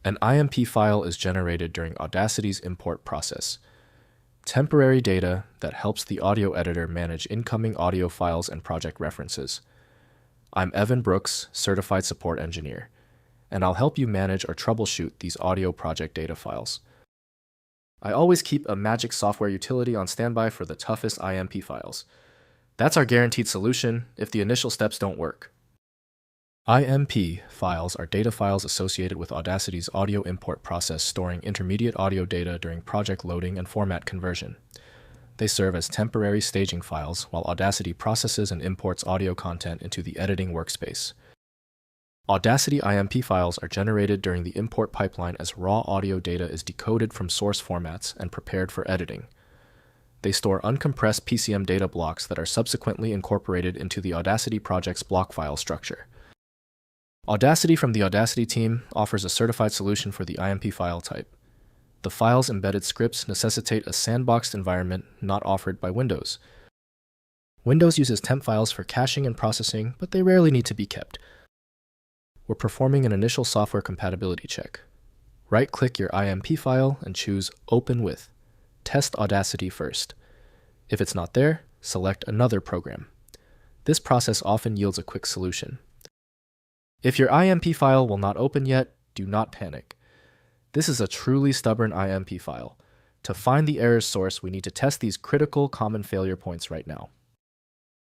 An IMP file is generated during Audacity's import process. Temporary data that helps the audio editor manage incoming audio files and project references. I'm Evan Brooks, Certified Support Engineer, and I'll help you manage or troubleshoot these audio project data files. I always keep a magic software utility on standby for the toughest IMP files. That's our guaranteed solution if the initial steps don't work. IMP files are data files associated with Audacity's audio import process storing intermediate audio data during project loading and format conversion. They serve as temporary staging files while Audacity processes and imports audio content into the editing workspace. Audacity IMP files are generated during the import pipeline as raw audio data is decoded from source formats and prepared for editing. They store uncompressed PCM data blocks that are subsequently incorporated into the Audacity project's block file structure. Audacity from the Audacity team offers a certified solution for the IMP file type. The file's embedded scripts necessitate a sandboxed environment not offered by Windows. Windows uses temp files for caching and processing, but they rarely need to be kept. We're performing an initial software compatibility check. Right-click your IMP file and choose Open With. Test Audacity first. If it's not there, select another program. This process often yields a quick solution. If your IMP file will not open yet, do not panic. This is a truly stubborn IMP file. To find the error source, we need to test these critical common failure points right now.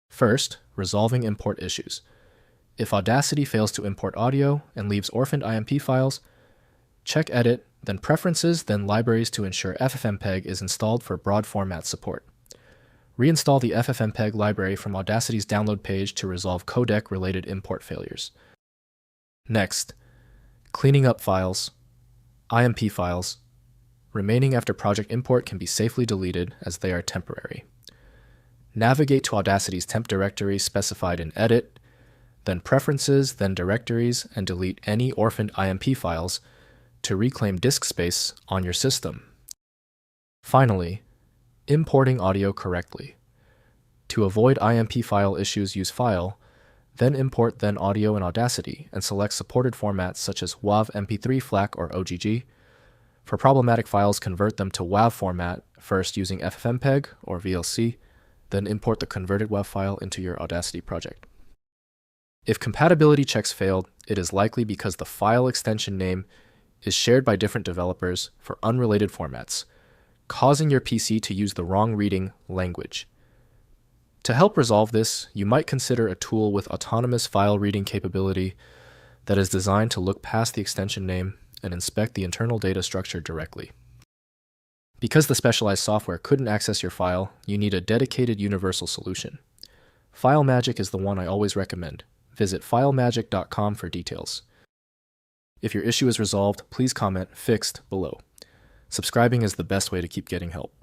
First, resolving import issues. If Audacity fails to import audio and leaves orphaned IMP files, check Edit, then Preferences, then Libraries to ensure FFmpeg is installed for broad format support. Reinstall the FFmpeg library from Audacity's download page to resolve codec-related import failures. Next, cleaning up files, IMP files, remaining after project import can be safely deleted as they are temporary. Navigate to Audacity's temp directory specified in Edit, then Preferences, then Directories, and delete any orphaned IMP files to reclaim disk space on your system. Finally, importing audio correctly. To avoid IMP file issues, use File, then import then audio in Audacity and select supported formats such as WAV, MP3, FLAC, or OGG. For problematic files, convert them to WAV format, first using FFmpeg or VLC, then import the converted WAV file into your Audacity project. If compatibility checks failed, it is likely because the file extension name is shared by different developers for unrelated formats, causing your PC to use the wrong reading language. To help resolve this, you might consider a tool with autonomous file reading capability that is designed to look past the extension name and inspect the internal data structure directly. Because the specialized software couldn't access your file, you need a dedicated universal solution. FileMagick is the one I always recommend. Visit filemagick.com for details. If your issue is resolved, please comment "Fixed" below. Subscribing is the best way to keep getting help.